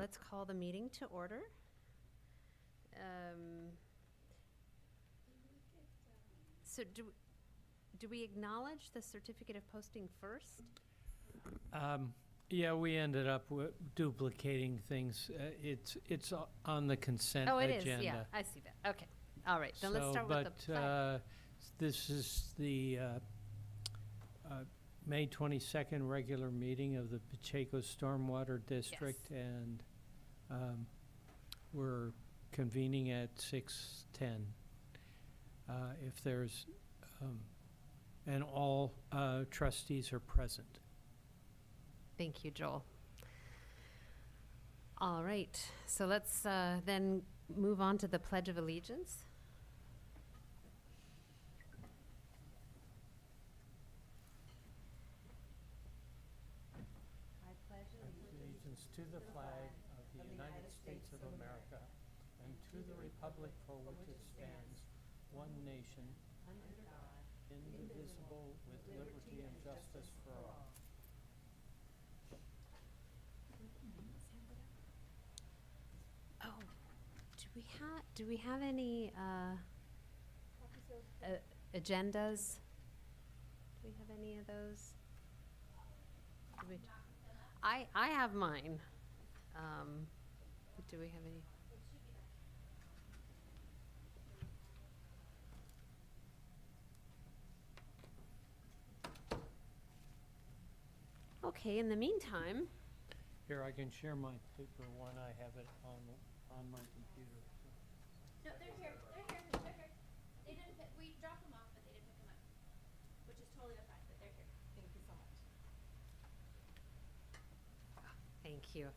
let's call the meeting to order. So do we acknowledge the certificate of posting first? Yeah, we ended up duplicating things. It's on the consent Oh, it agenda. is, yeah, I see that. Okay, all right, then let's start with the pledge. This is the May 22nd regular meeting of the Pacheco Stormwater District, and we're convening at 6:10. If there's, and all trustees are present. Thank you, Joel. All right, so let's then move on to the Pledge of Allegiance. I pledge Allegiance to the flag of the United States of America and to the republic for which it stands, one nation, under God, indivisible, with liberty and justice for all. Oh, do we have any agendas? Do we have any of those? I have mine. Do we have any? Okay, in the meantime. Here, I can share my paper one. I have it on my computer. No, they're here. They're here. They didn't pick, we dropped them off, but they didn't pick them up, which is totally fine, but they're here. Thank you so much. Thank you.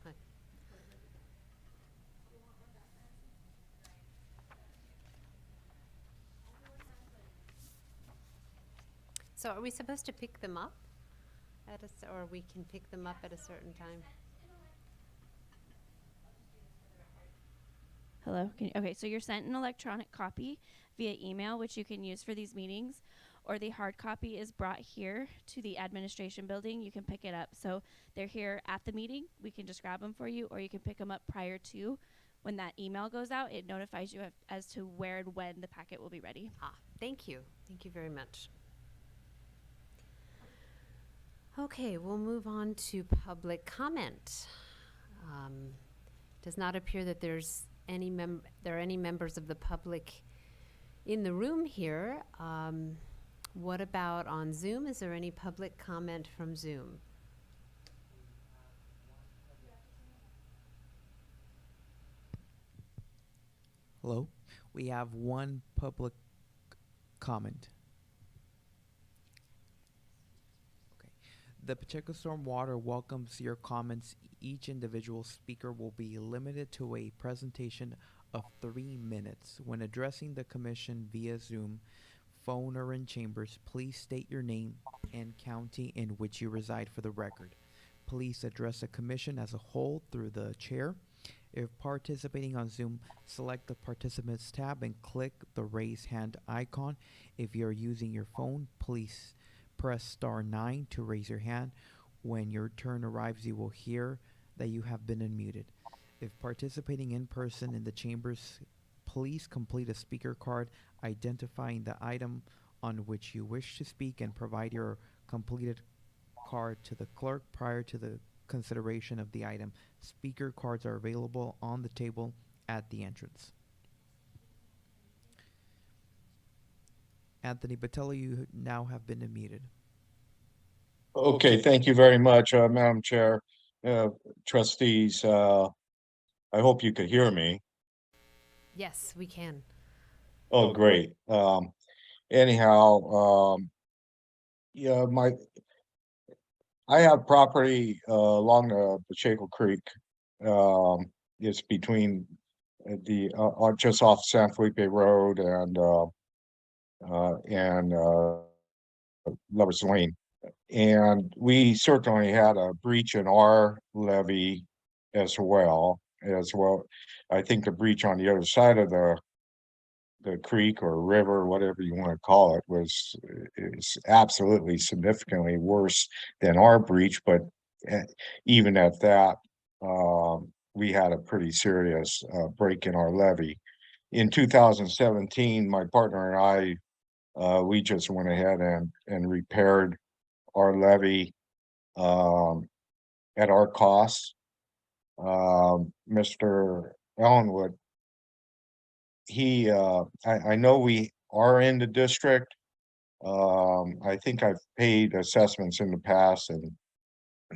So are we supposed to pick them up or we can pick them up at a certain time? Hello. Okay, so you're sent an electronic copy via email, which you can use for these meetings, or the hard copy is brought here to the administration building. You can pick it up. So they're here at the meeting. We can just grab them for you, or you can pick them up prior to. When that email goes out, it notifies you as to where and when the packet will be ready. Thank you. Thank you very much. Okay, we'll move on to public comment. Does not appear that there are any members of the public in the room here. What about on Zoom? Is there any public comment from Zoom? Hello. We have one public comment. Okay. The Pacheco Stormwater welcomes your comments. Each individual speaker will be limited to a presentation of 3 minutes. When addressing the commission via Zoom, phone, or in chambers, please state your name and county in which you reside for the record. Please address the commission as a whole through the chair. If participating on Zoom, select the Participants tab and click the raise hand icon. If you're using your phone, please press star 9 to raise your hand. When your turn arrives, you will hear that you have been unmuted. If participating in person in the chambers, please complete a speaker card identifying the item on which you wish to speak and provide your completed card to the clerk prior to the consideration of the item. Speaker cards are available on the table at the entrance. Anthony Battelli, you now have been unmuted. Okay, thank you very much, Madam Chair, trustees. I hope you could hear me. Yes, we can. Oh, great. Anyhow, yeah, I have property along the Pacheco Creek. It's between the just off San Felipe Road and Lovers Lane. And we certainly had a breach in our levee as well. I think the breach on the other side of the creek or river, whatever you want to call it, is absolutely significantly worse than our breach. But even at that, we had a pretty serious break in our levee. In 2017, my partner and I, we just went ahead and repaired our levee at our cost. Mr. Ellenwood, I know we are in the district. I think I've paid assessments in the past and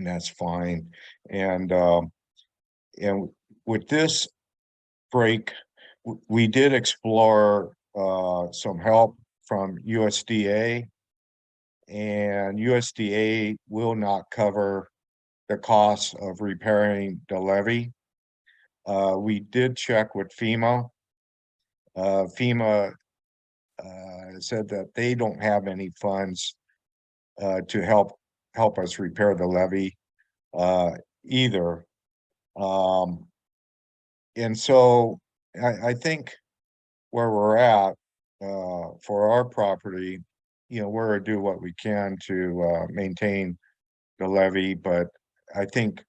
that's fine. And with this break, we did explore some help from USDA, and USDA will not cover the cost of repairing the levee. We did check with FEMA. FEMA said that they don't have any funds to help us repair the levee either. And so I think where we're at for our property, we're to do what we can to maintain the levee, but I think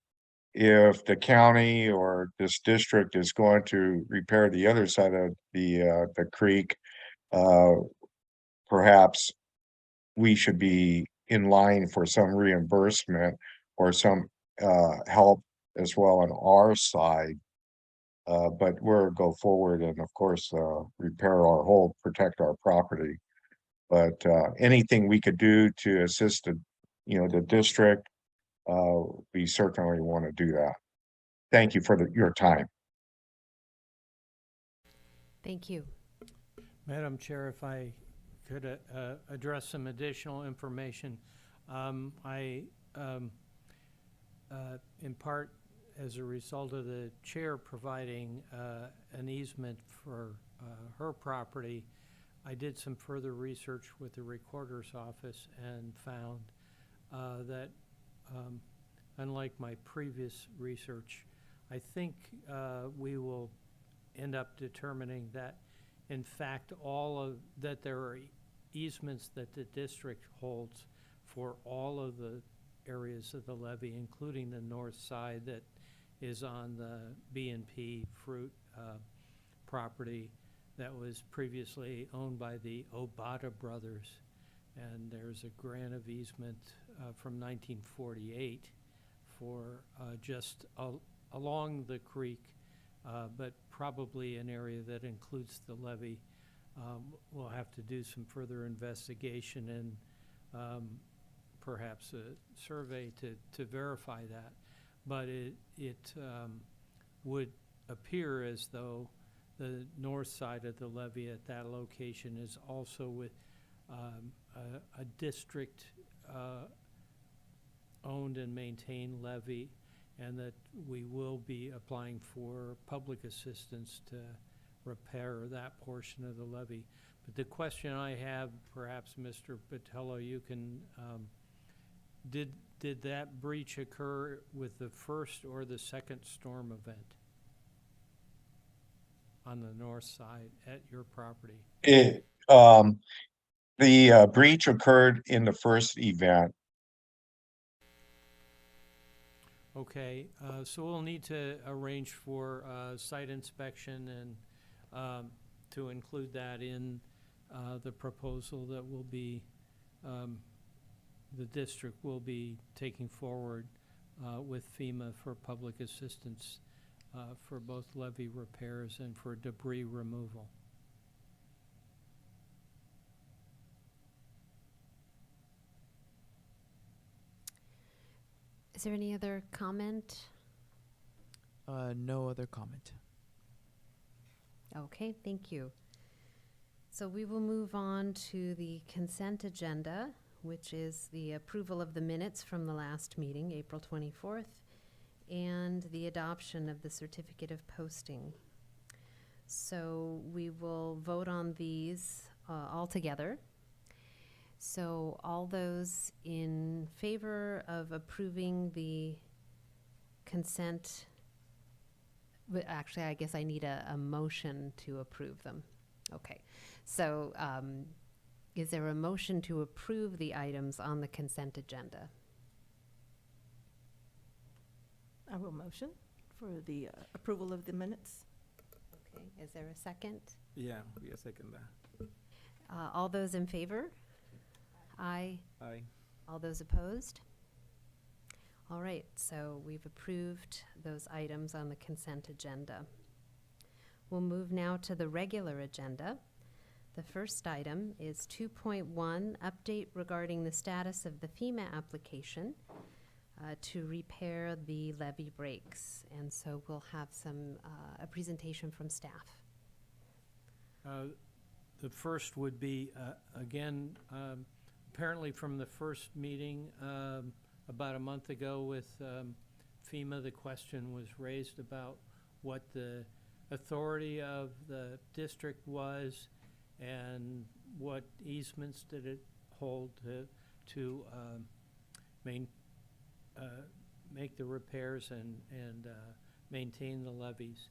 if the county or this district is going to repair the other side of the creek, perhaps we should be in line for some reimbursement or some help as well on our side. But we're go forward and of course repair our hole, protect our property. But anything we could do to assist the district, we certainly want to do that. Thank you for your time. Thank you. Madam Chair, if I could address some additional information. In part, as a result of the chair providing an easement for her property, I did some further research with the recorder's office and found that unlike my previous research, I think we will end up determining that in fact that there are easements that the district holds for all of the areas of the levee, including the north side that is on the B&P fruit property that was previously owned by the Obata brothers. And there's a grant of easement from 1948 for just along the creek, but probably an area that includes the levee. We'll have to do some further investigation and perhaps a survey to verify that. But it would appear as though the north side of the levee at that location is also with a district owned and maintained levee, and that we will be applying for public assistance to repair that portion of the levee. But the question I have, perhaps Mr. Patello, you can, did that breach occur with the first or the second storm event on the north side at your property? The breach occurred in the first event. Okay, so we'll need to arrange for site inspection and to include that in the proposal that will be, the district will be taking forward with FEMA for public assistance for both levee repairs and for debris removal. Is there any other comment? No other comment. Okay, thank you. So we will move on to the consent agenda, which is the approval of the minutes from the last meeting, April 24th, and the adoption of the certificate of posting. So we will vote on these all together. So all those in favor of approving the consent, actually, I guess I need a motion to approve them. Okay, so is there a motion to approve the items on the consent agenda? I will motion for the approval of the minutes. Okay, is there a second? Yeah, we second that. All those in favor? Aye. Aye. All those opposed? All right, so we've approved those items on the consent agenda. We'll move now to the regular agenda. The first item is 2.1, update regarding the status of the FEMA application to repair the levee breaks. And so we'll have a presentation from staff. The first would be, again, apparently from the first meeting about a month ago with FEMA, the question was raised about what the authority of the district was and what easements did it hold to make the repairs and maintain the levees.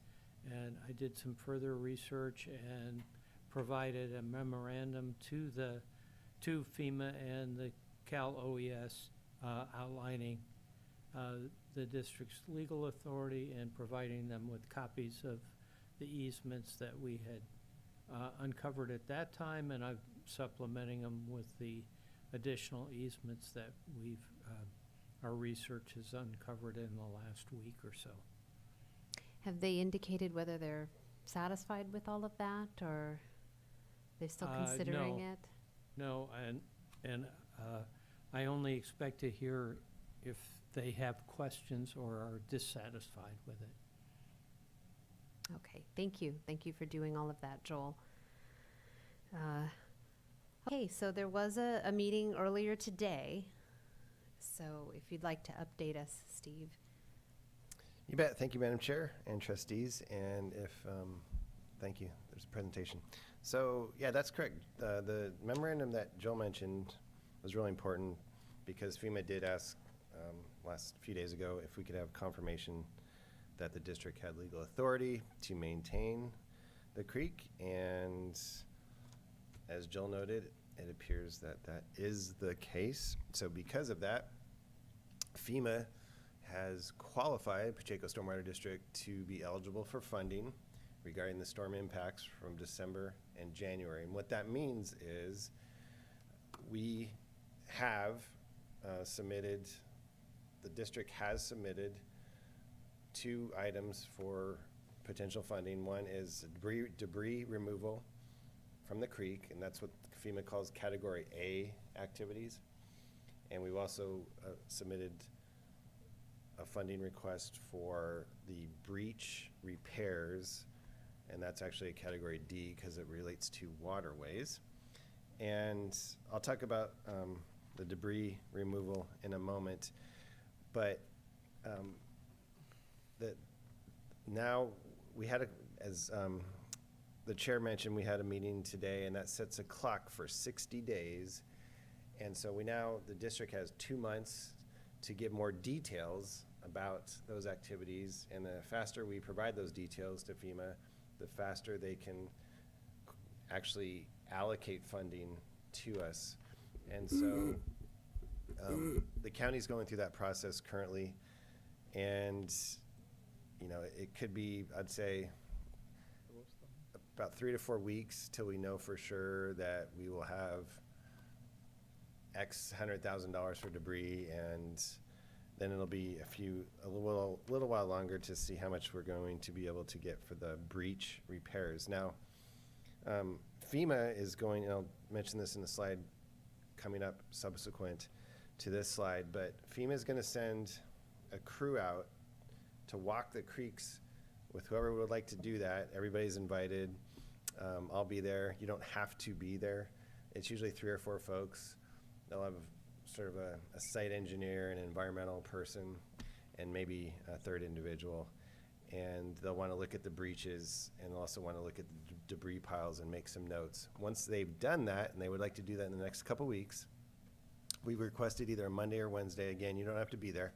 And I did some further research and provided a memorandum to FEMA and the Cal OES outlining the district's legal authority and providing them with copies of the easements that we had uncovered at that time, and I'm supplementing them with the additional easements that our research has uncovered in the last week or so. Have they indicated whether they're satisfied with all of that, or they're still considering no. it? No, and I only expect to hear if they have questions or are dissatisfied with it. Okay, thank you. Thank you for doing all of that, Joel. Okay, so there was a meeting earlier today. So if you'd like to update us, Steve. You bet. Thank you, Madam Chair and trustees. And thank you. There's a presentation. So yeah, that's correct. The memorandum that Joel mentioned was really important because FEMA did ask last few days ago if we could have confirmation that the district had legal authority to maintain the creek. And as Joel noted, it appears that that is the case. So because of that, FEMA has qualified Pacheco Stormwater District to be eligible for funding regarding the storm impacts from December and January. And what that means is we have submitted, the district has submitted 2 items for potential funding. One is debris removal from the creek, and that's what FEMA calls Category A activities. And we've also submitted a funding request for the breach repairs, and that's actually a Category D because it relates to waterways. And I'll talk about the debris removal in a moment, but now we had, as the chair mentioned, we had a meeting today, and that sets a clock for 60 days. And so the district has 2 months to give more details about those activities. And the faster we provide those details to FEMA, the faster they can actually allocate funding to us. And so the county's going through that process currently. And, you know, it could be, I'd say, about 3 to 4 weeks till we know for sure that we will have X $100,000 for debris, and then it'll be a little while longer to see how much we're going to be able to get for the breach repairs. Now, FEMA is going, and I'll mention this in the slide coming up subsequent to this slide, but FEMA is going to send a crew out to walk the creeks with whoever would like to do that. Everybody's invited. I'll be there. You don't have to be there. It's usually 3 or 4 folks. They'll have sort of a site engineer, an environmental person, and maybe a third individual. And they'll want to look at the breaches, and they'll also want to look at the debris piles and make some notes. Once they've done that, and they would like to do that in the next couple weeks, we've requested either a Monday or Wednesday. Again, you don't have to be there.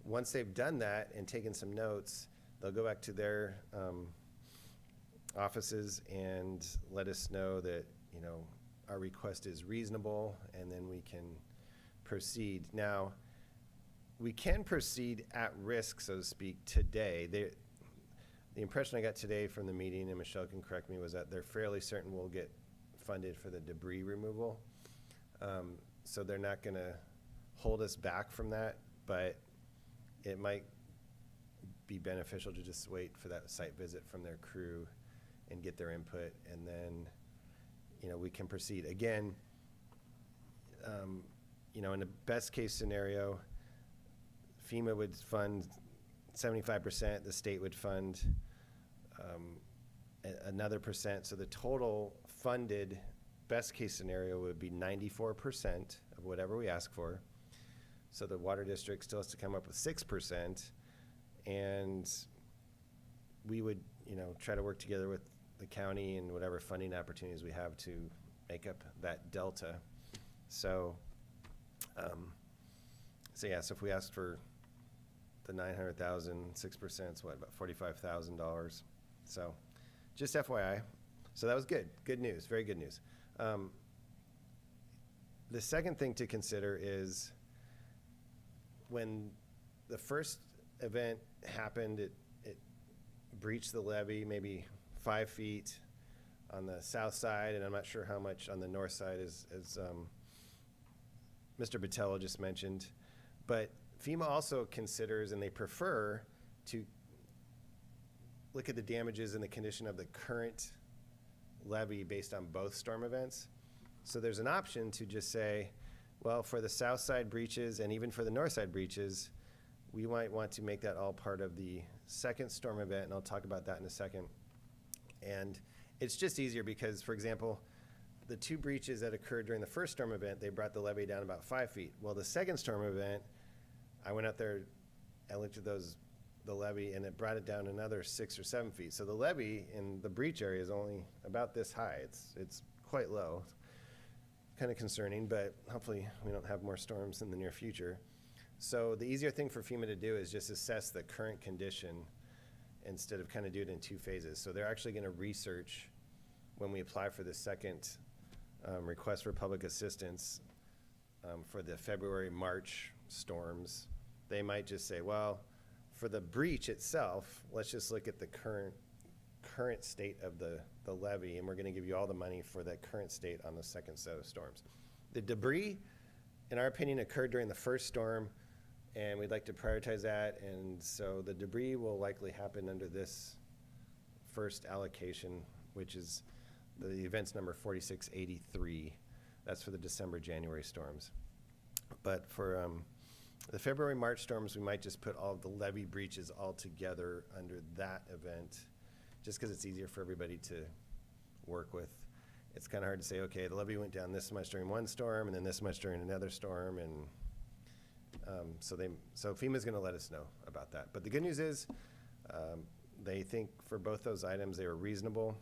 Once they've done that and taken some notes, they'll go back to their offices and let us know that, you know, our request is reasonable, and then we can proceed. Now, we can proceed at risk, so to speak, today. The impression I got today from the meeting, and Michelle can correct me, was that they're fairly certain we'll get funded for the debris removal. So they're not gonna hold us back from that, but it might be beneficial to just wait for that site visit from their crew and get their input, and then, you know, we can proceed. Again, you know, in the best case scenario, FEMA would fund 75%, the state would fund another percent. So the total funded best case scenario would be 94% of whatever we ask for. So the water district still has to come up with 6%, and we would, you know, try to work together with the county and whatever funding opportunities we have to make up that delta. So, so if we asked for the 900,000, 6% is what, about $45,000. So just FYI. So that was good. Good news. Very good news. The second thing to consider is when the first event happened, it breached the levee maybe 5 feet on the south side, and I'm not sure how much on the north side, as Mr. Botello just mentioned. But FEMA also considers, and they prefer, to look at the damages and the condition of the current levee based on both storm events. So there's an option to just say, well, for the south side breaches and even for the north side breaches, we might want to make that all part of the second storm event, and I'll talk about that in a second. And it's just easier because, for example, the 2 breaches that occurred during the first storm event, they brought the levee down about 5 feet. Well, the second storm event, I went out there, I looked at the levee, and it brought it down another 6 or 7 feet. So the levee in the breach area is only about this high. It's quite low. Kind of concerning, but hopefully we don't have more storms in the near future. So the easier thing for FEMA to do is just assess the current condition instead of kind of do it in 2 phases. So they're actually going to research when we apply for the second request for public assistance for the February, March storms. They might just say, well, for the breach itself, let's just look at the current state of the levee, and we're going to give you all the money for that current state on the second set of storms. The debris, in our opinion, occurred during the first storm, and we'd like to prioritize that, and so the debris will likely happen under this first allocation, which is the event's number 4683. That's for the December, January storms. But for the February, March storms, we might just put all of the levee breaches all together under that event, just because it's easier for everybody to work with. It's kind of hard to say, okay, the levee went down this much during one storm and then this much during another storm, and so FEMA's going to let us know about that. But the good news is they think for both those items they were reasonable.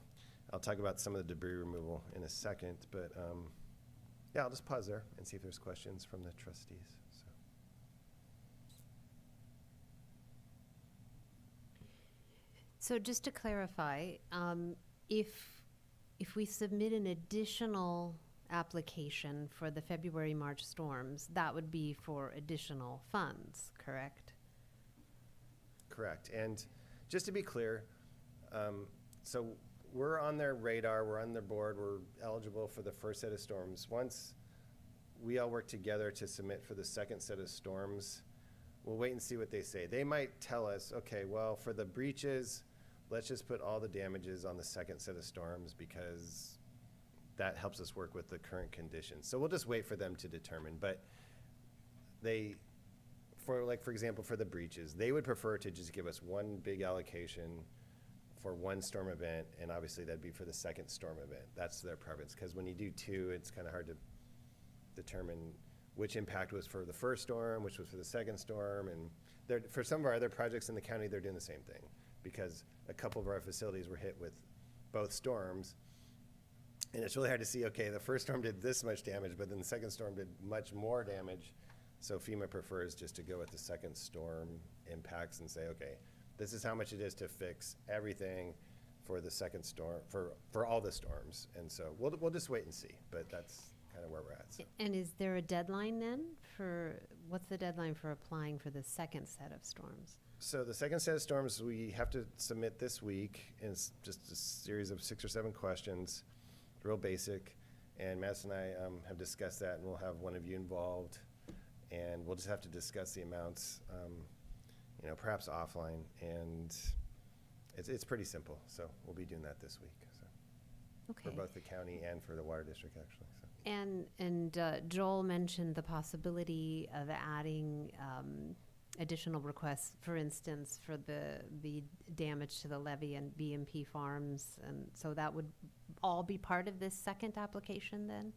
I'll talk about some of the debris removal in a second, but yeah, I'll just pause there and see if there's questions from the trustees. So just to clarify, if we submit an additional application for the February, March storms, that would be for additional funds, correct? Correct. And just to be clear, so we're on their radar, we're on their board, we're eligible for the first set of storms. Once we all work together to submit for the second set of storms, we'll wait and see what they say. They might tell us, okay, well, for the breaches, let's just put all the damages on the second set of storms because that helps us work with the current conditions. So we'll just wait for them to determine. But for example, for the breaches, they would prefer to just give us one big allocation for one storm event, and obviously that'd be for the second storm event. That's their preference, because when you do 2, it's kind of hard to determine which impact was for the first storm, which was for the second storm, and for some of our other projects in the county, they're doing the same thing, because a couple of our facilities were hit with both storms, and it's really hard to see, okay, the first storm did this much damage, but then the second storm did much more damage, so FEMA prefers just to go with the second storm impacts and say, okay, this is how much it is to fix everything for the second storm, for all the storms, and so we'll just wait and see, but that's kind of where we're at. So. And is there a deadline then for what's the deadline for applying for the second set of storms? So the second set of storms, we have to submit this week, and it's just a series of 6 or 7 questions, real basic. And Madison and I have discussed that, and we'll have one of you involved, and we'll just have to discuss the amounts, perhaps offline. And it's pretty simple, so we'll be doing that this week. So for Okay. both the county and for the water district, actually. So. And Joel mentioned the possibility of adding additional requests, for instance, for the damage to the levee and BMP farms, and so that would all be part of this second application then?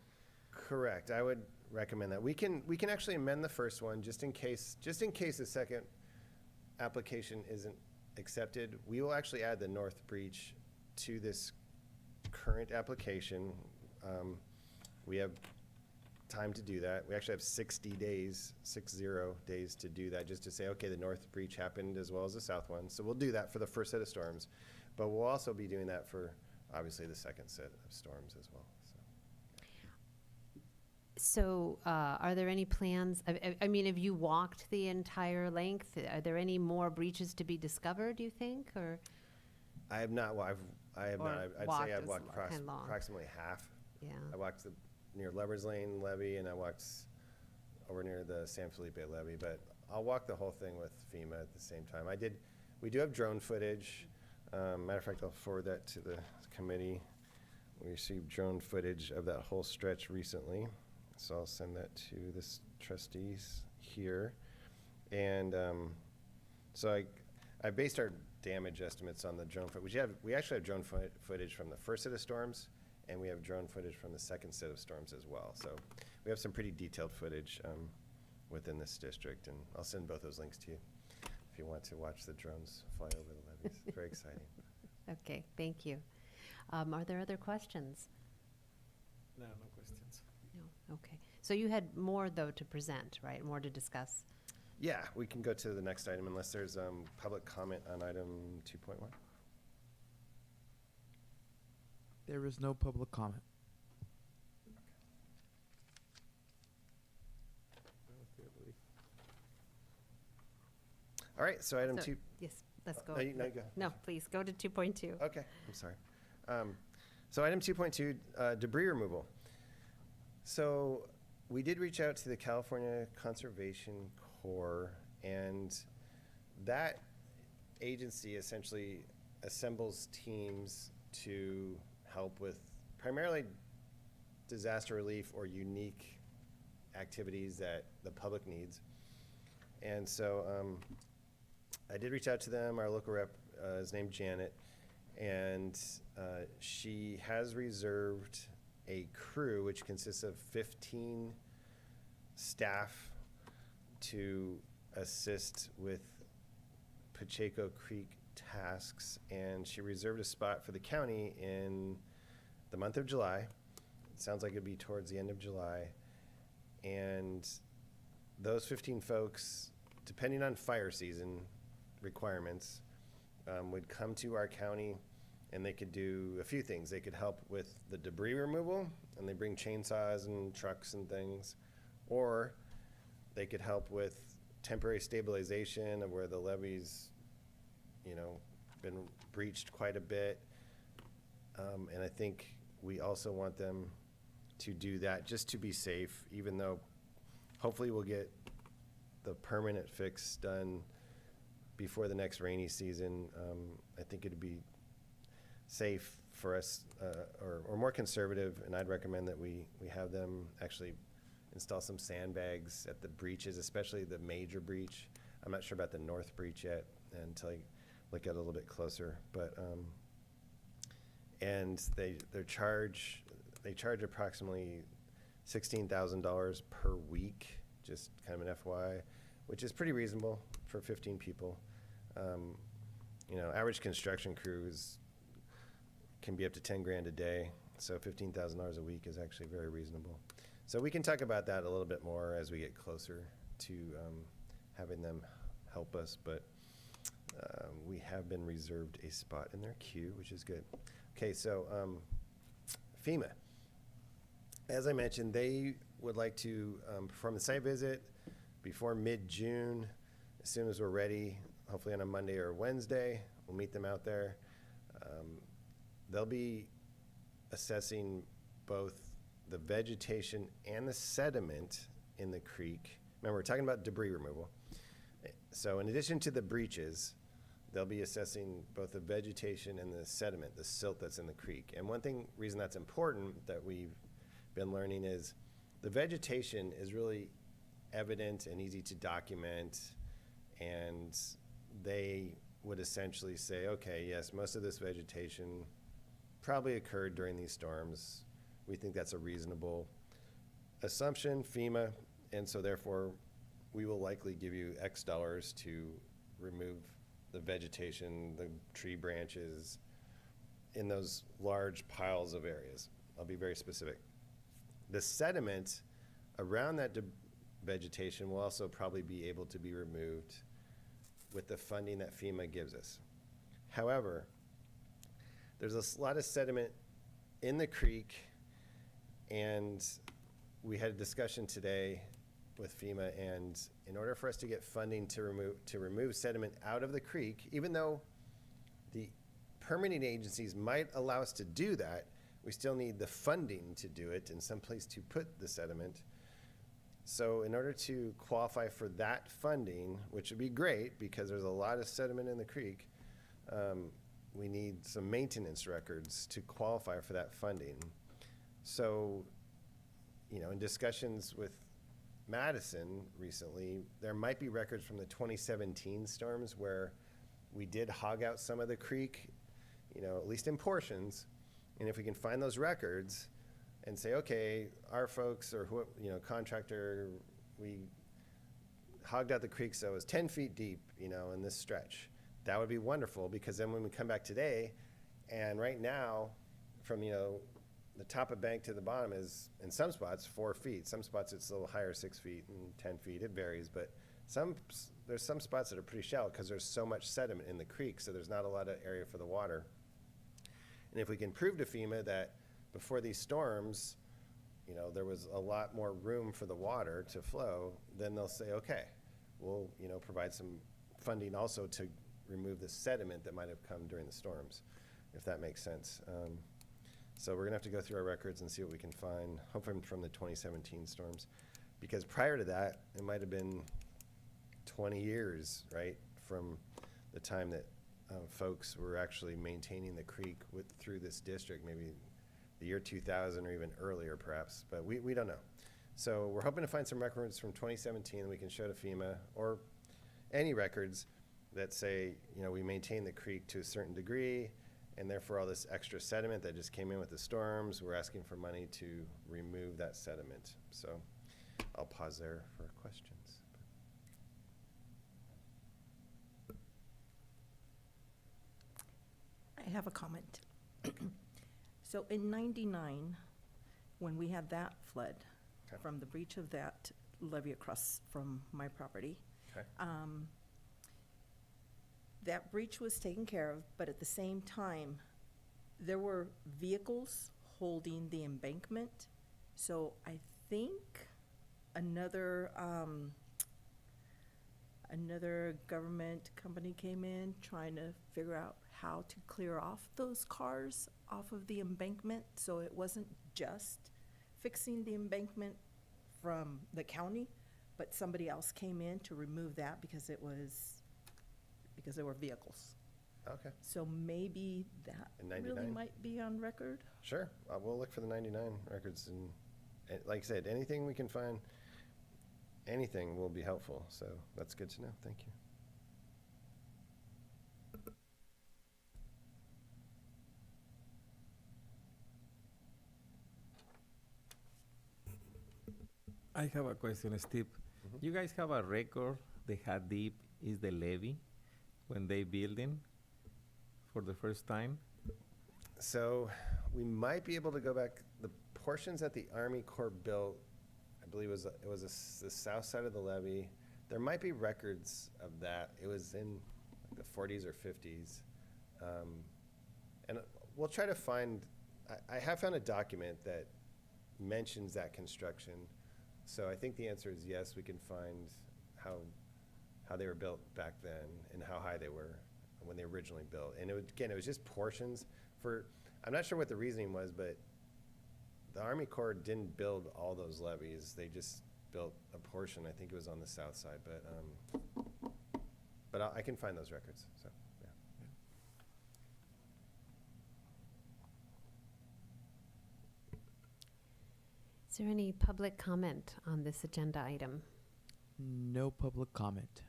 Correct. I would recommend that. We can actually amend the first one just in case the second application isn't accepted. We will actually add the north breach to this current application. We have time to do that. We actually have 60 days to do that, just to say, okay, the north breach happened as well as the south one. So we'll do that for the first set of storms, but we'll also be doing that for obviously the second set of storms as well. So are there any plans, I mean, have you walked the entire length? Are there any more breaches to be discovered, do you think, or? I have not. I have Or not. I'd walked say I've is walked kinda long. approximately half. Yeah, I walked near Lover's Lane levee, and I walked over near the San Felipe levee. But I'll walk the whole thing with FEMA at the same time. We do have drone footage. Matter of fact, I'll forward that to the committee. We received drone footage of that whole stretch recently, so I'll send that to the trustees here. And so I based our damage estimates on the drone footage. We actually have drone footage from the first set of storms, and we have drone footage from the second set of storms as well. So we have some pretty detailed footage within this district, and I'll send both those links to you if you want to watch the drones fly over the levees. Very exciting. okay, thank you. Are there other questions? No, no questions. No, okay. So you had more, though, to present, right? More to discuss? Yeah, we can go to the next item unless there's public comment on item 2.1. There is no public comment. All right, so item So- 2. Yes, let's go. No, you go. No, please, go to 2.2. Okay, I'm sorry. So item 2.2, debris removal. So we did reach out to the California Conservation Corps, and that agency essentially assembles teams to help with primarily disaster relief or unique activities that the public needs. And so I did reach out to them. Our local rep is named Janet, and she has reserved a crew which consists of 15 staff to assist with Pacheco Creek tasks, and she reserved a spot for the county in the month of July. It sounds like it'd be towards the end of July. And those 15 folks, depending on fire season requirements, would come to our county, and they could do a few things. They could help with the debris removal, and they bring chainsaws and trucks and things, or they could help with temporary stabilization of where the levee's, been breached quite a bit. And I think we also want them to do that just to be safe, even though hopefully we'll get the permanent fix done before the next rainy season. I think it'd be safe for us, or more conservative, and I'd recommend that we have them actually install some sandbags at the breaches, especially the major breach. I'm not sure about the north breach yet until I look at it a little bit closer, but and they charge approximately $16,000 per week, just kind of an FYI, which is pretty reasonable for 15 people. Average construction crews can be up to 10 grand a day, so $15,000 a week is actually very reasonable. So we can talk about that a little bit more as we get closer to having them help us, but we have been reserved a spot in their queue, which is good. Okay, so FEMA. As I mentioned, they would like to perform the site visit before mid-June, as soon as we're ready, hopefully on a Monday or Wednesday, we'll meet them out there. They'll be assessing both the vegetation and the sediment in the creek. Remember, we're talking about debris removal. So in addition to the breaches, they'll be assessing both the vegetation and the sediment, the silt that's in the creek. And one reason that's important that we've been learning is the vegetation is really evident and easy to document, and they would essentially say, okay, yes, most of this vegetation probably occurred during these storms. We think that's a reasonable assumption, FEMA, and so therefore we will likely give you X dollars to remove the vegetation, the tree branches in those large piles of areas. I'll be very specific. The sediment around that vegetation will also probably be able to be removed with the funding that FEMA gives us. However, there's a lot of sediment in the creek, and we had a discussion today with FEMA, and in order for us to get funding to remove sediment out of the creek, even though the permitting agencies might allow us to do that, we still need the funding to do it and someplace to put the sediment. So in order to qualify for that funding, which would be great because there's a lot of sediment in the creek, we need some maintenance records to qualify for that funding. So, you know, in discussions with Madison recently, there might be records from the 2017 storms where we did hog out some of the creek, you know, at least in portions. And if we can find those records and say, okay, our folks or who, you know, contractor, we hogged out the creek so it was 10 feet deep, you know, in this stretch. That would be wonderful, because then when we come back today, and right now, from, you know, the top of bank to the bottom is, in some spots, 4 feet. Some spots it's a little higher, 6 feet and 10 feet. It varies, but there's some spots that are pretty shallow because there's so much sediment in the creek, so there's not a lot of area for the water. And if we can prove to FEMA that before these storms, you know, there was a lot more room for the water to flow, then they'll say, okay, we'll, you know, provide some funding also to remove the sediment that might have come during the storms, if that makes sense. So we're gonna have to go through our records and see what we can find, hopefully from the 2017 storms. Because prior to that, it might have been 20 years, right, from the time that folks were actually maintaining the creek through this district, maybe the year 2000 or even earlier perhaps, but we don't know. So we're hoping to find some records from 2017 that we can show to FEMA, or any records that say, you know, we maintain the creek to a certain degree, and therefore all this extra sediment that just came in with the storms, we're asking for money to remove that sediment. So I'll pause there for questions. I have a comment. So in '99, when we had that flood, Okay. from the breach of that levee across from my property, Okay. that breach was taken care of, but at the same time, there were vehicles holding the embankment. So I think another government company came in trying to figure out how to clear off those cars off of the embankment. So it wasn't just fixing the embankment from the county, but somebody else came in to remove that because there were vehicles. Okay. So maybe that In really 99? might be on record. Sure. We'll look for the 99 records, and like I said, anything we can find, anything will be helpful. So that's good to know. Thank you. I have a question, Steve. Mhm. You guys have a record the how deep is the levee when they building for the first time? So we might be able to go back. The portions that the Army Corps built, I believe it was the south side of the levee. There might be records of that. It was in the 40s or 50s. And we'll try to find, I have found a document that mentions that construction. So I think the answer is yes, we can find how they were built back then and how high they were when they originally built. And it was just portions for, I'm not sure what the reasoning was, but the Army Corps didn't build all those levees. They just built a portion. I think it was on the south side, but I can find those records, so, yeah. Is there any public comment on this agenda item? No public comment.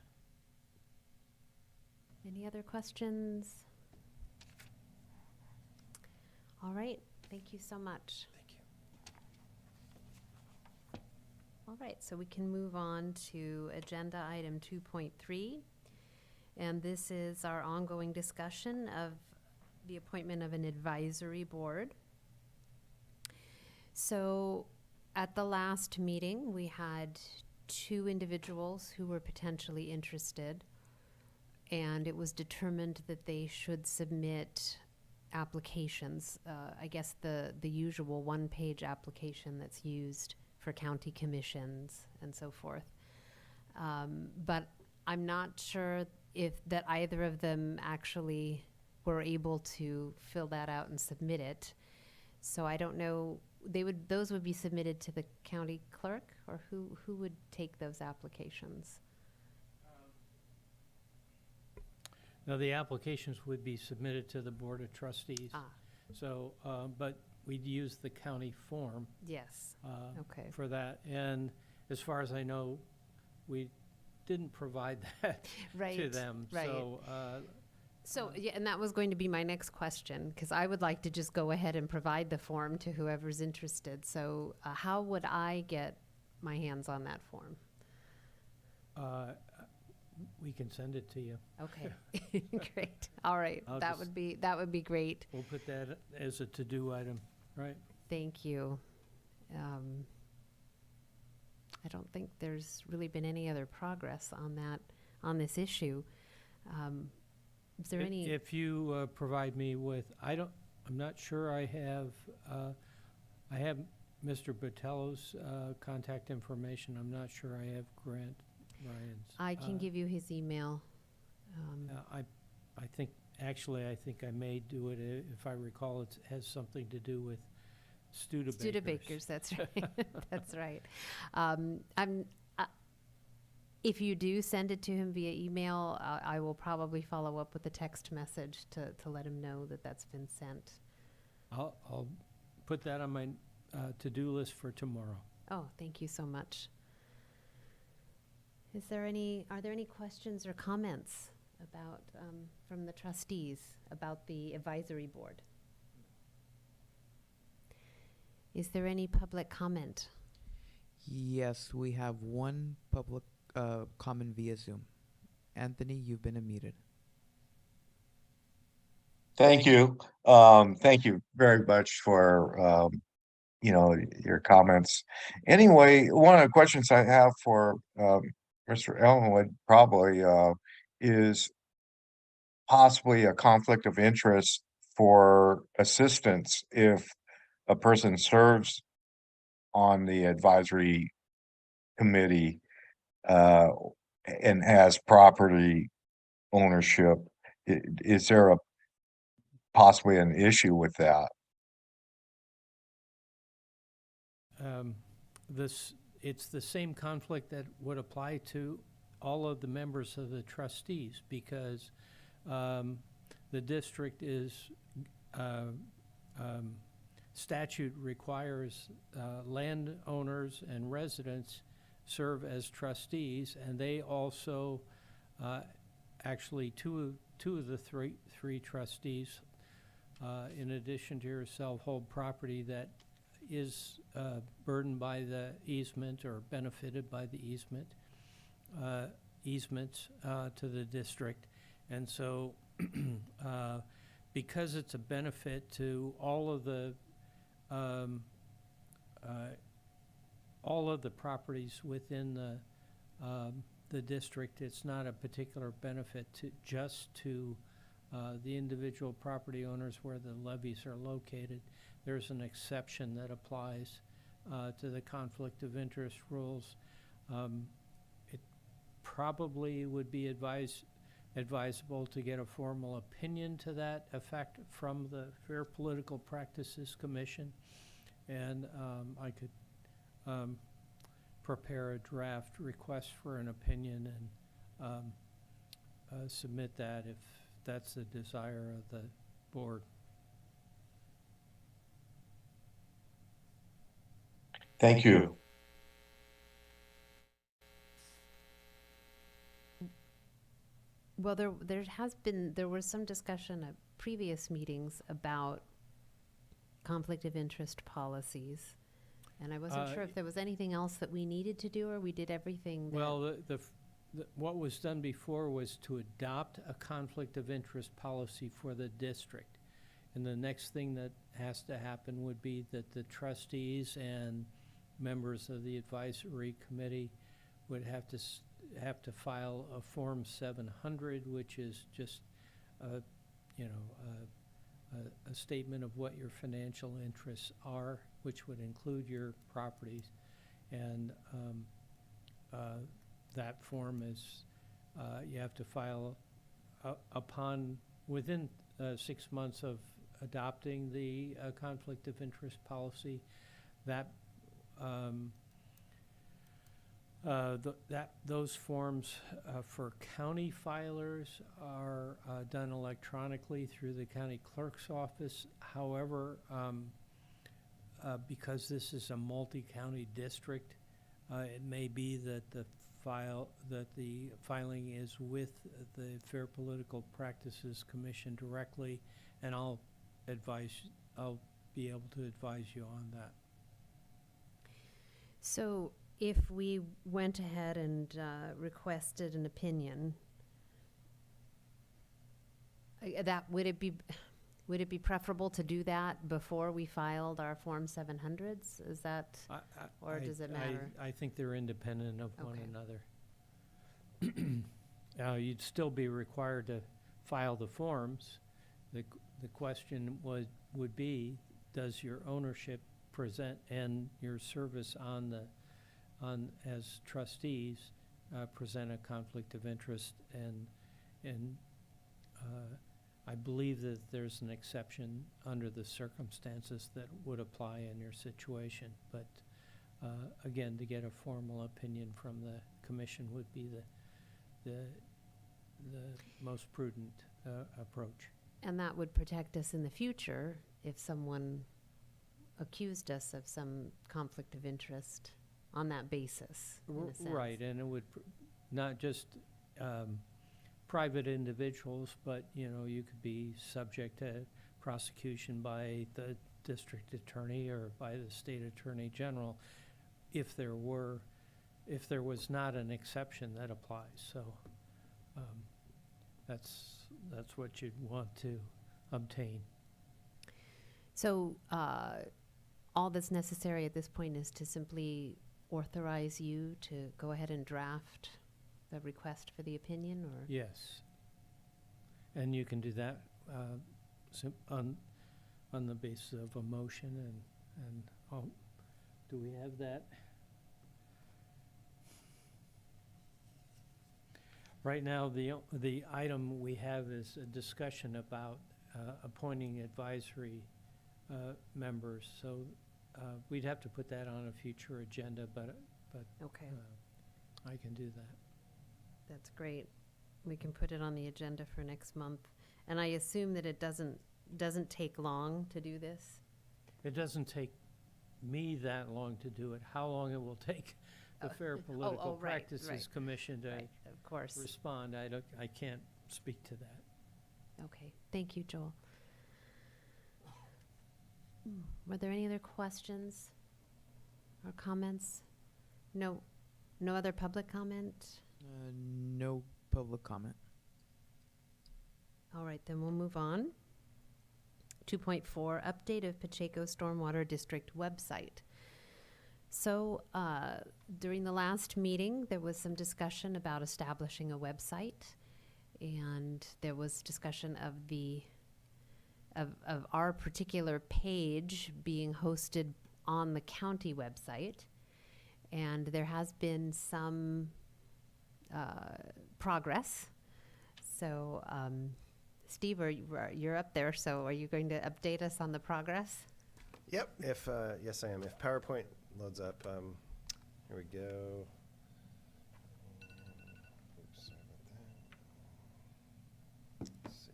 Any other questions? All right, thank you so much. Thank you. All right, so we can move on to agenda item 2.3. And this is our ongoing discussion of the appointment of an advisory board. So at the last meeting, we had 2 individuals who were potentially interested, and it was determined that they should submit applications, I guess the usual one-page application that's used for county commissions and so forth. But I'm not sure if that either of them actually were able to fill that out and submit it. So I don't know, those would be submitted to the county clerk, or who would take those applications? Now, the applications would be submitted to the Board of Trustees. Ah, So, but we'd use the county form yes, okay. for that. And as far as I know, we didn't provide that Right, to them. right. So, Yeah, and that was going to be my next question, because I would like to just go ahead and provide the form to whoever's interested. So how would I get my hands on that form? we can send it to you. Okay, great. All right, I'll that just- would be great. We'll put that as a to-do item, right? Thank you. I don't think there's really been any other progress on this issue. Is there any? If you provide me with, I'm not sure I have Mr. Botello's contact information. I'm not sure I have Grant Ryan's. I can give you his email. I think I may do it, if I recall, it has something to do with Studebakers. Studebakers, that's right. That's right. If you do send it to him via email, I will probably follow up with a text message to let him know that that's been sent. I'll put that on my to-do list for tomorrow. Oh, thank you so much. Are there any questions or comments about, from the trustees about the advisory board? Is there any public comment? Yes, we have one public comment via Zoom. Anthony, you've been unmuted. Thank you. Thank you very much for, your comments. Anyway, one of the questions I have for, Mr. Ellenwood probably, is possibly a conflict of interest for assistance if a person serves on the advisory committee, and has property ownership. Is there possibly an issue with that? It's the same conflict that would apply to all of the members of the trustees, because the district is, statute requires landowners and residents serve as trustees, and they also, actually, two of the three trustees, in addition to yourself, hold property that is burdened by the easement or benefited by the easements to the district. And so because it's a benefit to all of the properties within the district, it's not a particular benefit just to the individual property owners where the levies are located. There's an exception that applies to the conflict of interest rules. It probably would be advisable to get a formal opinion to that effect from the Fair Political Practices Commission. And I could prepare a draft request for an opinion and submit that if that's the desire of the board. Thank you. Well, there was some discussion at previous meetings about conflict of interest policies. And I wasn't sure if there was anything else that we needed to do, or we did everything that. Well, what was done before was to adopt a conflict of interest policy for the district. And the next thing that has to happen would be that the trustees and members of the advisory committee would have to file a Form 700, which is just a statement of what your financial interests are, which would include your properties. And that form is, you have to file within 6 months of adopting the conflict of interest policy. Those forms for county filers are done electronically through the county clerk's office. However, because this is a multi-county district, it may be that the filing is with the Fair Political Practices Commission directly, and I'll be able to advise you on that. So if we went ahead and requested an opinion, would it be preferable to do that before we filed our Form 700s? Is that, or does it matter? I think they're independent of one Okay. another. You'd still be required to file the forms. The question would be, does your ownership present and your service as trustees present a conflict of interest? And I believe that there's an exception under the circumstances that would apply in your situation. But again, to get a formal opinion from the commission would be the most prudent approach. And that would protect us in the future if someone accused us of some conflict of interest on that basis, in a sense. Right, and it would not just private individuals, but you could be subject to prosecution by the district attorney or by the state attorney general if there was not an exception that applies. So that's what you'd want to obtain. So all that's necessary at this point is to simply authorize you to go ahead and draft the request for the opinion, or? Yes. And you can do that on the basis of a motion, and do we have that? Right now, the item we have is a discussion about appointing advisory members. So we'd have to put that on a future agenda, but Okay, I can do that. that's great. We can put it on the agenda for next month. And I assume that it doesn't take long to do this? It doesn't take me that long to do it. How long it will take the Fair Political right, Practices right. Commission to Right, of course. respond, I can't speak to that. Okay, thank you, Joel. Were there any other questions or comments? No other public comment? No public comment. All right, then we'll move on. 2.4, update of Pacheco Stormwater District website. So during the last meeting, there was some discussion about establishing a website, and there was discussion of of our particular page being hosted on the county website. And there has been some progress. So, Steve, you're up there, so are you going to update us on the progress? Yep, if, yes, I am. If PowerPoint loads up, here we go. Oops, sorry about that. Let's see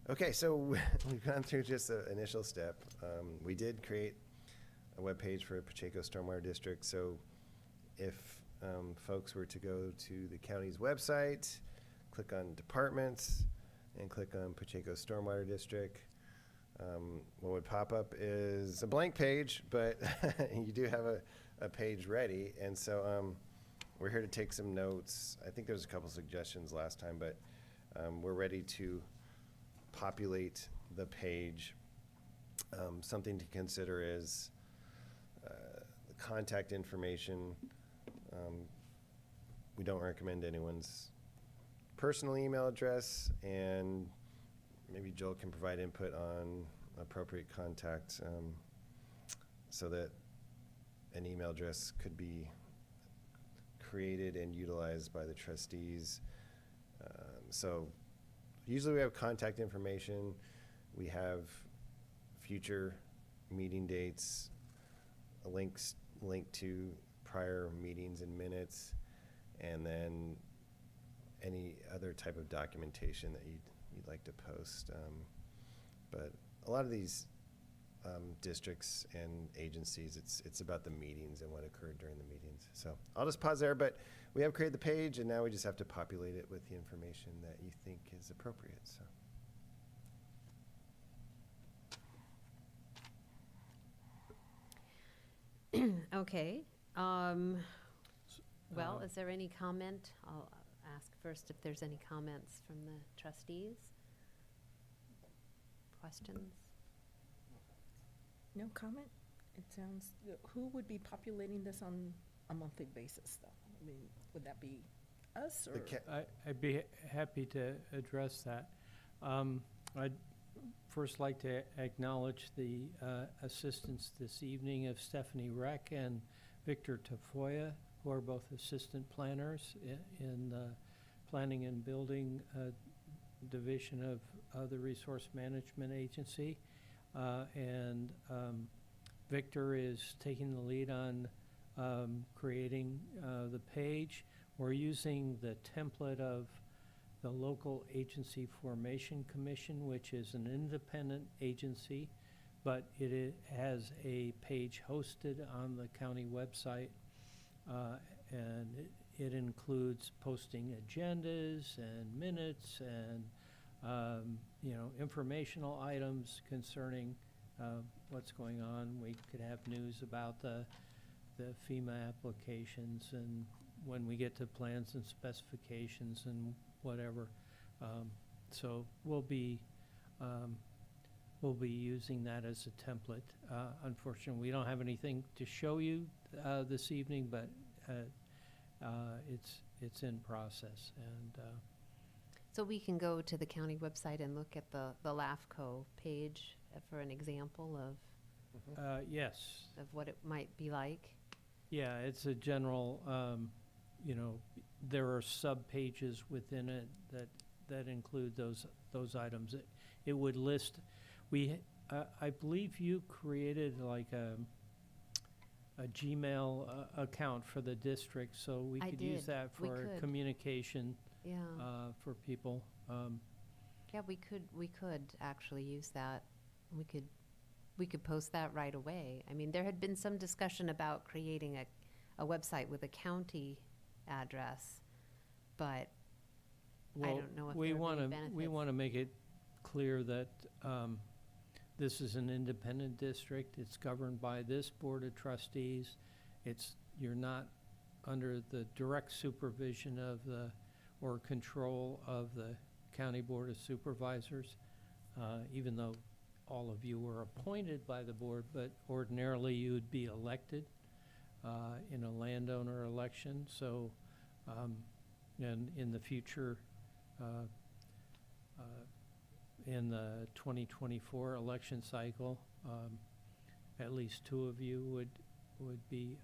here. Okay, so we've gone through just an initial step. We did create a webpage for Pacheco Stormwater District, so if folks were to go to the county's website, click on departments, and click on Pacheco Stormwater District, what would pop up is a blank page, but you do have a page ready. And so we're here to take some notes. I think there's a couple suggestions last time, but we're ready to populate the page. Something to consider is the contact information. We don't recommend anyone's personal email address, and maybe Joel can provide input on appropriate contact so that an email address could be created and utilized by the trustees. So usually we have contact information. We have future meeting dates, links linked to prior meetings and minutes, and then any other type of documentation that you'd like to post. But a lot of these districts and agencies, it's about the meetings and what occurred during the meetings. So I'll just pause there, but we have created the page, and now we just have to populate it with the information that you think is appropriate. So. Okay. Well, is there any comment? I'll ask first if there's any comments from the trustees. Questions? No comment? It sounds, who would be populating this on a monthly basis, though? I mean, would that be us or? I'd be happy to address that. I'd first like to acknowledge the assistance this evening of Stephanie Reck and Victor Tafoya, who are both assistant planners in the Planning and Building Division of the Resource Management Agency. And Victor is taking the lead on creating the page. We're using the template of the Local Agency Formation Commission, which is an independent agency, but it has a page hosted on the county website, and it includes posting agendas and minutes and informational items concerning what's going on. We could have news about the FEMA applications, and when we get to plans and specifications and whatever. So we'll be using that as a template. Unfortunately, we don't have anything to show you this evening, but it's in process. And So we can go to the county website and look at the LAFCO page for an example of yes. of what it might be like. Yeah, it's a general, there are sub-pages within it that include those items. It would list, I believe you created like a Gmail account for the district, so we I could use did. that We for could. communication Yeah. for people. Yeah, we could actually use that. We could post that right away. I mean, there had been some discussion about creating a website with a county address, but I don't know if we there would be wanna benefits. we want to make it clear that this is an independent district. It's governed by this board of trustees. You're not under the direct supervision of or control of the county board of supervisors, even though all of you were appointed by the board, but ordinarily you would be elected in a landowner election. So, and in the future, in the 2024 election cycle, at least 2 of you would be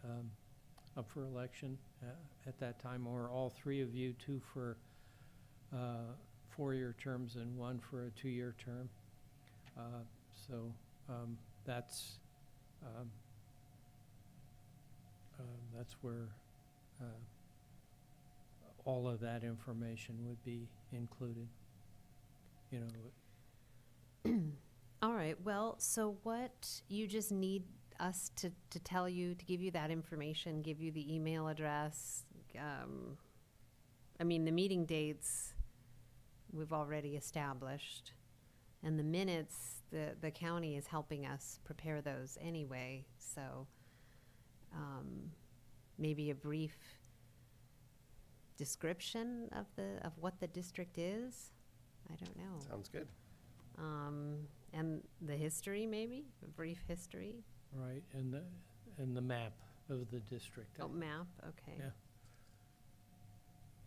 up for election at that time, or all 3 of you, 2 for 4-year terms and 1 for a 2-year term. So that's where all of that information would be included. You know, All right, well, so what, you just need us to tell you, to give you that information, give you the email address? I mean, the meeting dates, we've already established. And the minutes, the county is helping us prepare those anyway, so maybe a brief description of what the district is? I don't know. Sounds good. And the history, maybe, a brief history? right, and the map of the district. Oh, map, okay. Yeah.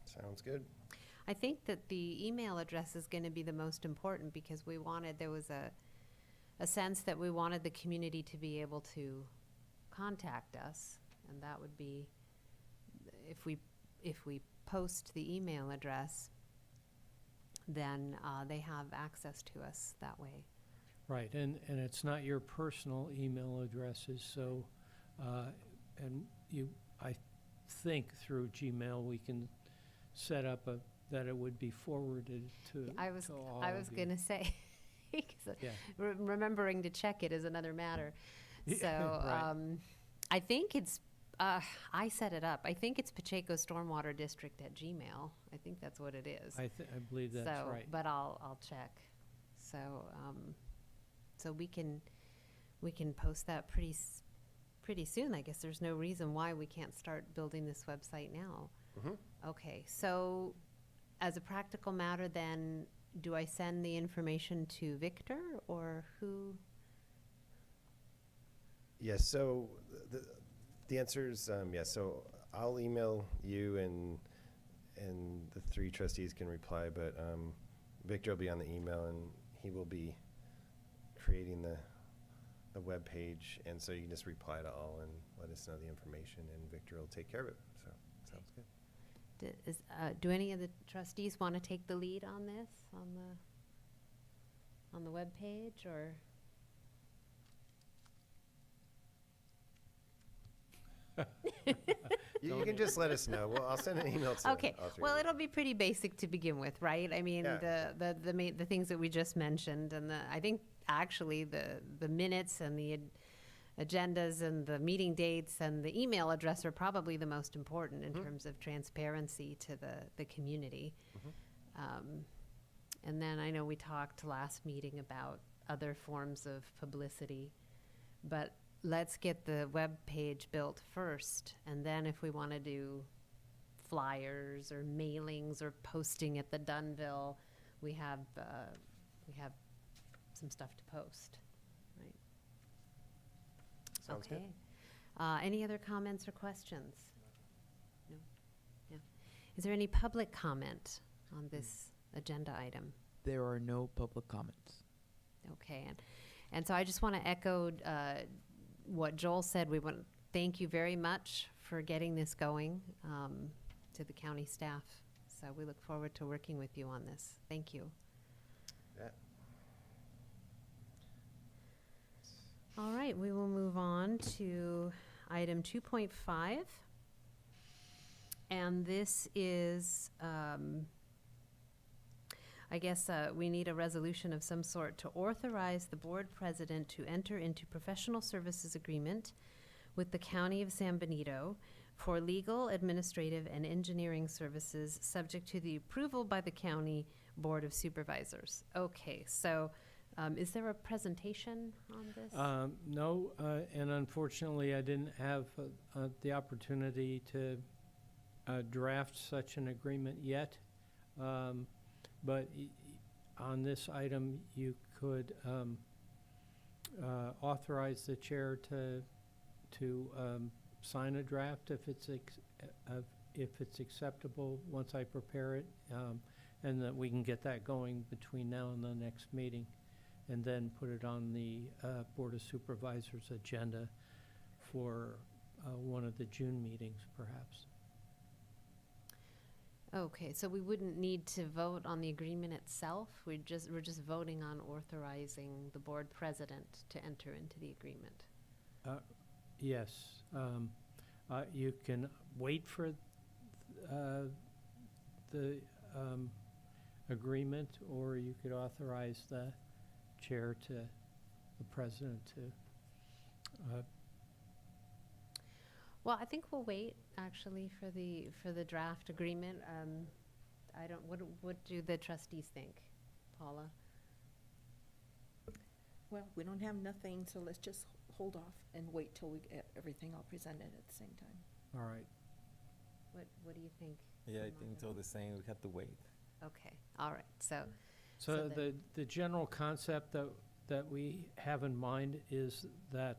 Sounds good. I think that the email address is gonna be the most important, because there was a sense that we wanted the community to be able to contact us, and that would be, if we post the email address, then they have access to us that way. Right, and it's not your personal email addresses, so, and I think through Gmail, we can set up that it would be forwarded to I was all I was of you. gonna say, 'cause Yeah. remembering to check it is another matter. Yeah, So right. I think it's I set it up. I think it's Pacheco Stormwater District at Gmail. I think that's what it is. I believe that's So, right. but I'll check. So so we can post that pretty soon. I guess there's no reason why we can't start building this website now. Mm-hmm. Okay, so as a practical matter, then, do I send the information to Victor, or who? Yes, so the answer is yes. So I'll email you, and the 3 trustees can reply, but Victor will be on the email, and he will be creating the web page, and so you can just reply to all and let us know the information, and Victor will take care of it. So sounds good. Do any of the trustees want to take the lead on this, on the web page, or? You can just let us know. Well, I'll send an email to Okay, all 3 well, of you. it'll be pretty basic to begin with, right? I mean, Yeah. the things that we just mentioned, and I think actually the minutes and the agendas and the meeting dates and the email address are probably the most important in terms of transparency to the community. And then I know we talked last meeting about other forms of publicity, but let's get the web page built first, and then if we want to do flyers or mailings or posting at the Dunville, we have some stuff to post, right? Sounds good. Okay. Any other comments or questions? No? Yeah. Is there any public comment on this agenda item? There are no public comments. Okay, and so I just want to echo what Joel said. We want to thank you very much for getting this going, to the county staff. So we look forward to working with you on this. Thank you. Yeah. All right, we will move on to item 2.5. And this is, I guess we need a resolution of some sort to authorize the board president to enter into professional services agreement with the County of San Benito for legal, administrative, and engineering services subject to the approval by the County Board of Supervisors. Okay, so is there a presentation on this? No, and unfortunately, I didn't have the opportunity to draft such an agreement yet. But on this item, you could authorize the chair to sign a draft if it's acceptable once I prepare it, and that we can get that going between now and the next meeting, and then put it on the Board of Supervisors agenda for one of the June meetings, perhaps. Okay, so we wouldn't need to vote on the agreement itself? We're just voting on authorizing the board president to enter into the agreement? Yes, you can wait for the agreement, or you could authorize the chair to, the president to. Well, I think we'll wait, actually, for the draft agreement. What do the trustees think? Paula? Well, we don't have nothing, so let's just hold off and wait till we get everything all presented at the same time. All right. What do you think? Yeah, I Martha? think so. The same. We have to wait. Okay, all right, so So then- the general concept that we have in mind is that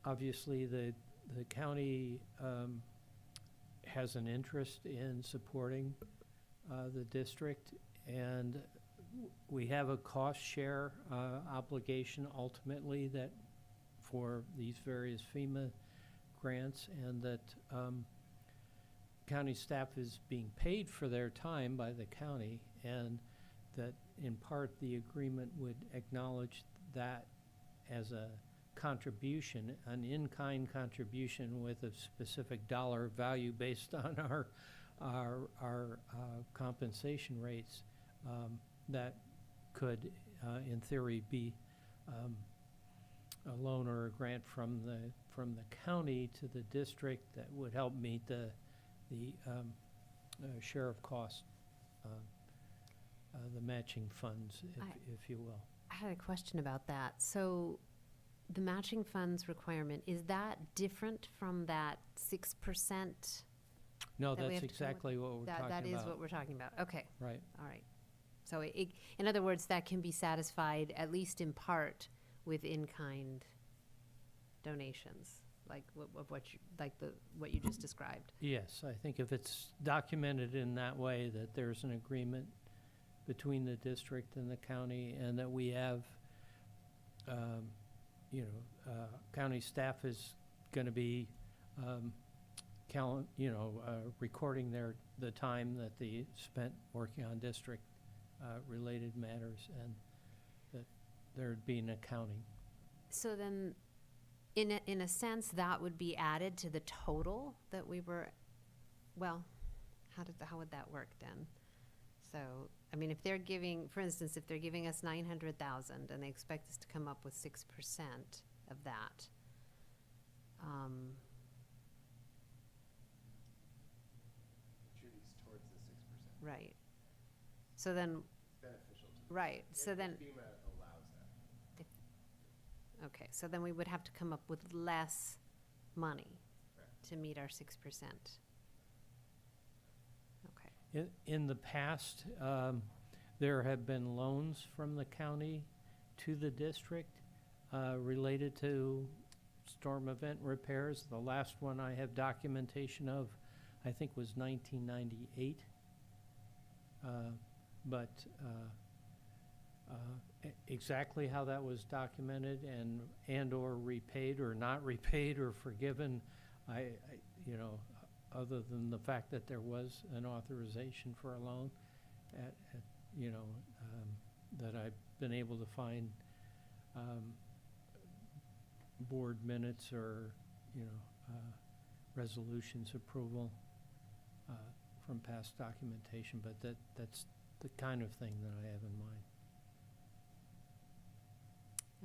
obviously the county has an interest in supporting the district, and we have a cost share obligation ultimately that for these various FEMA grants, and that county staff is being paid for their time by the county, and that in part the agreement would acknowledge that as a contribution, an in-kind contribution with a specific dollar value based on our compensation rates, that could in theory be a loan or a grant from the county to the district that would help meet the share of cost, the matching funds, if you will. I had a question about that. So the matching funds requirement, is that different from that 6%? No, That we that's have to come with- exactly what we're talking about. That is what we're talking about. Okay, Right. all right. So in other words, that can be satisfied, at least in part, with in-kind donations, like what you just described. Yes, I think if it's documented in that way, that there's an agreement between the district and the county, and that we have, county staff is gonna be, recording the time that they spent working on district, related matters, and that there'd be an accounting. So then, in a sense, that would be added to the total that we were, well, how would that work then? So, I mean, if they're giving, for instance, if they're giving us 900,000 and they expect us to come up with 6% of that, Contributes towards the 6%. right. So then, It's beneficial to the. right, so then, FEMA allows that. okay, so then we would have to come up with less money Correct. to meet our 6%. Okay. In the past, there have been loans from the county to the district related to storm event repairs. The last one I have documentation of, I think, was 1998. But exactly how that was documented and/or repaid or not repaid or forgiven, other than the fact that there was an authorization for a loan, that I've been able to find board minutes or, resolutions approval from past documentation, but that's the kind of thing that I have in mind.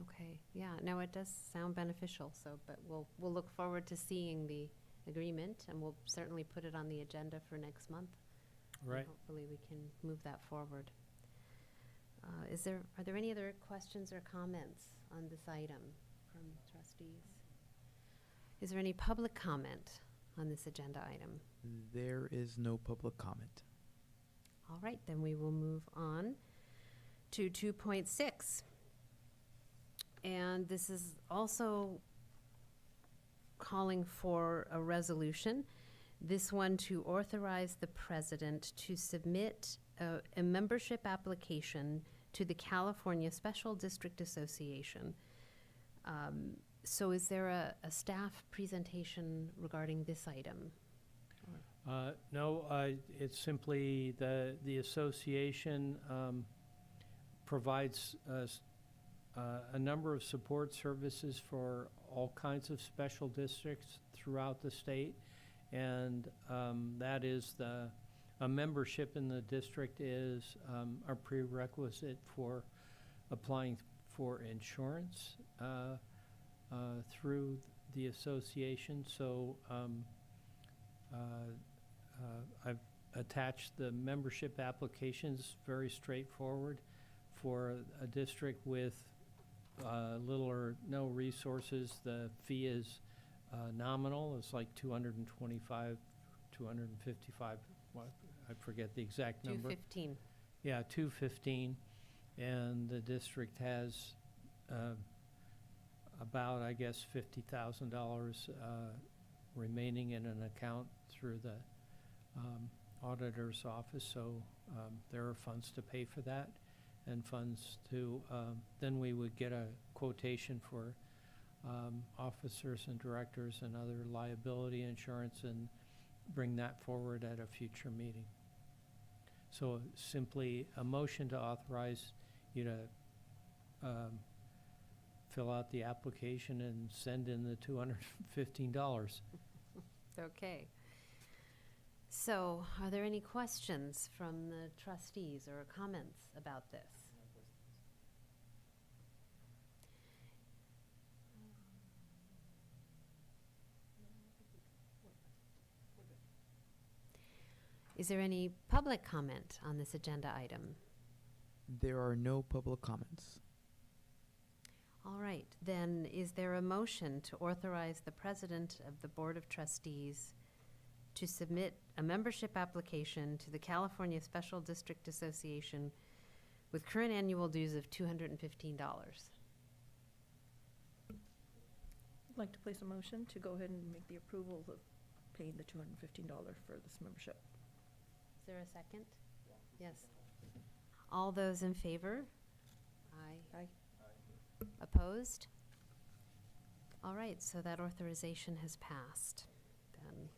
Okay, yeah, no, it does sound beneficial, but we'll look forward to seeing the agreement, and we'll certainly put it on the agenda for next month. and Right. hopefully we can move that forward. Are there any other questions or comments on this item from trustees? Is there any public comment on this agenda item? There is no public comment. All right, then we will move on to 2.6. And this is also calling for a resolution This one to authorize the president to submit a membership application to the California Special District Association. So is there a staff presentation regarding this item? No, it's simply the association provides us a number of support services for all kinds of special districts throughout the state. And that is a membership in the district is a prerequisite for applying for insurance through the association. So I've attached the membership applications, very straightforward for a district with little or no resources. The fee is nominal. It's like 225, 255, what, I forget the exact number. 215. Yeah, 215, and the district has about, I guess, $50,000 remaining in an account through the auditor's office, so there are funds to pay for that, and funds to, then we would get a quotation for officers and directors and other liability insurance and bring that forward at a future meeting. So simply a motion to authorize you to fill out the application and send in the $215. Okay. So are there any questions from the trustees or comments about this? Is there any public comment on this agenda item? There are no public comments. All right, then is there a motion to authorize the president of the Board of Trustees to submit a membership application to the California Special District Association with current annual dues of $215? I'd like to place a motion to go ahead and make the approval of paying the $215 for this membership. Is there a second? Yes. All those in favor? Aye. Aye. Opposed? All right, so that authorization has passed then.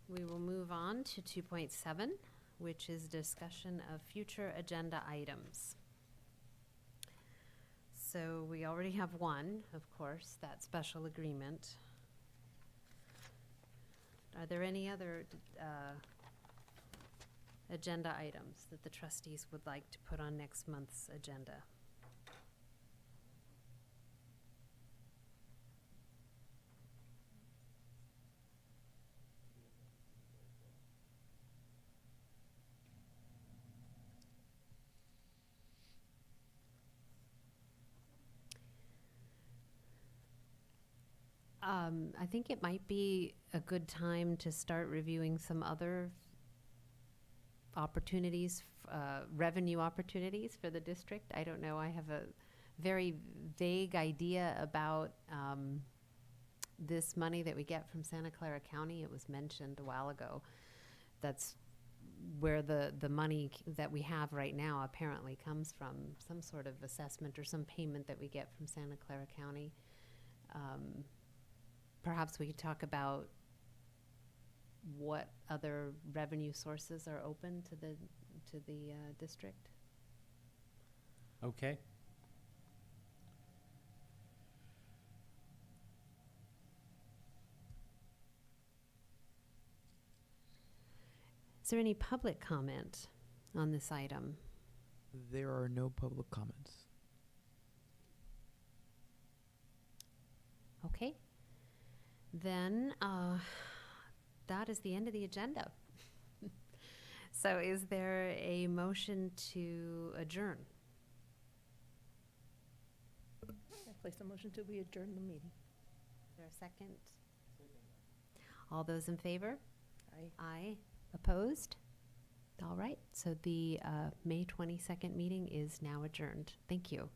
We will move on to 2.7, which is discussion of future agenda items. So we already have one, of course, that special agreement. Are there any other agenda items that the trustees would like to put on next month's agenda? I think it might be a good time to start reviewing some other opportunities, revenue opportunities for the district. I don't know, I have a very vague idea about this money that we get from Santa Clara County. It was mentioned a while ago. That's where the money that we have right now apparently comes from, some sort of assessment or some payment that we get from Santa Clara County. Perhaps we could talk about what other revenue sources are open to the district. Okay. Is there any public comment on this item? There are no public comments. Okay. Then that is the end of the agenda. So is there a motion to adjourn? I place a motion to we adjourn the meeting. Is there a second? All those in favor? Aye. Aye. Opposed? All right, so the May 22nd meeting is now adjourned. Thank you.